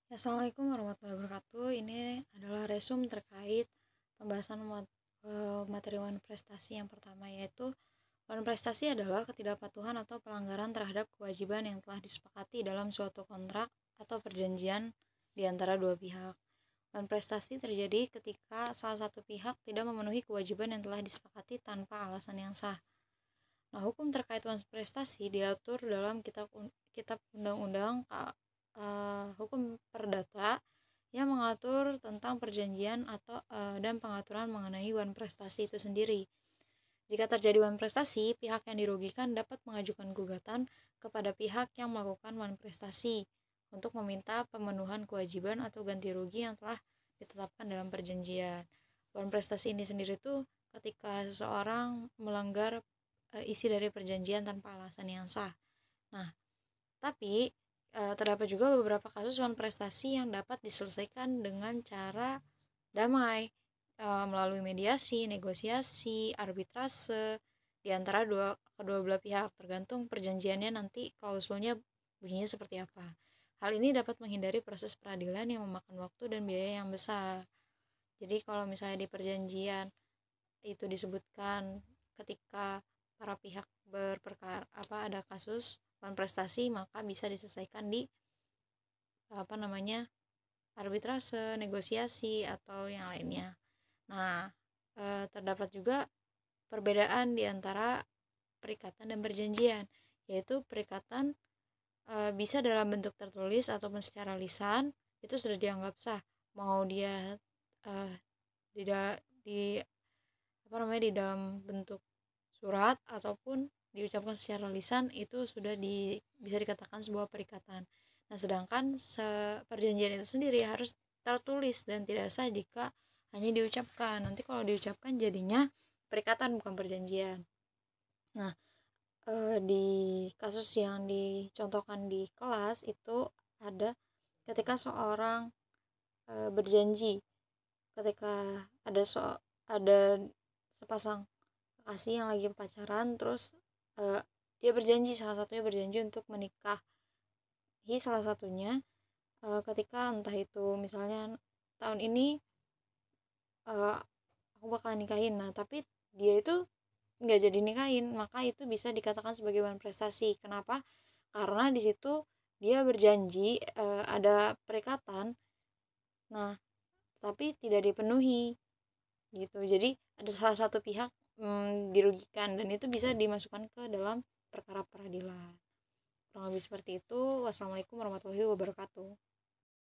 Assalamualaikum warahmatullahi wabarakatuh. Ini adalah resum terkait pembahasan materi wan prestasi yang pertama, yaitu wan prestasi adalah ketidakpatuhan atau pelanggaran terhadap kewajiban yang telah disepakati dalam suatu kontrak atau perjanjian di antara dua pihak. Wan prestasi terjadi ketika salah satu pihak tidak memenuhi kewajiban yang telah disepakati tanpa alasan yang sah. Nah, hukum terkait wan prestasi diatur dalam kitab undang-undang hukum perdata yang mengatur tentang perjanjian atau dan pengaturan mengenai wan prestasi itu sendiri. Jika terjadi wan prestasi, pihak yang dirugikan dapat mengajukan gugatan kepada pihak yang melakukan wan prestasi untuk meminta pemenuhan kewajiban atau ganti rugi yang telah ditetapkan dalam perjanjian. Wan prestasi ini sendiri tuh ketika seseorang melanggar isi dari perjanjian tanpa alasan yang sah. Nah, tapi terdapat juga beberapa kasus wan prestasi yang dapat diselesaikan dengan cara damai melalui mediasi, negosiasi, arbitrase di antara kedua belah pihak, tergantung perjanjiannya nanti klausulnya bunyinya seperti apa. Hal ini dapat menghindari proses peradilan yang memakan waktu dan biaya yang besar. Jadi kalau misalnya di perjanjian itu disebutkan ketika para pihak berperkara ada kasus wan prestasi, maka bisa diselesaikan di arbitrase, negosiasi atau yang lainnya. Nah, terdapat juga perbedaan di antara perikatan dan perjanjian, yaitu perikatan bisa dalam bentuk tertulis ataupun secara lisan, itu sudah dianggap sah, mau dia di di dalam bentuk surat ataupun diucapkan secara lisan, itu sudah bisa dikatakan sebuah perikatan. Nah, sedangkan perjanjian itu sendiri harus tertulis dan tidak sah jika hanya diucapkan. Nanti kalau diucapkan jadinya perikatan bukan perjanjian. Nah, di kasus yang dicontohkan di kelas itu ada ketika seorang berjanji, ketika ada sepasang kekasih yang lagi pacaran, terus dia berjanji, salah satunya berjanji untuk menikahi salah satunya ketika entah itu misalnya tahun ini aku bakal nikahin. Nah, tapi dia itu nggak jadi nikahin, maka itu bisa dikatakan sebagai wan prestasi. Kenapa? Karena di situ dia berjanji, ada perikatan, nah tapi tidak dipenuhi gitu. Jadi ada salah satu pihak dirugikan, dan itu bisa dimasukkan ke dalam perkara peradilan. Kurang lebih seperti itu. Wassalamualaikum warahmatullahi wabarakatuh.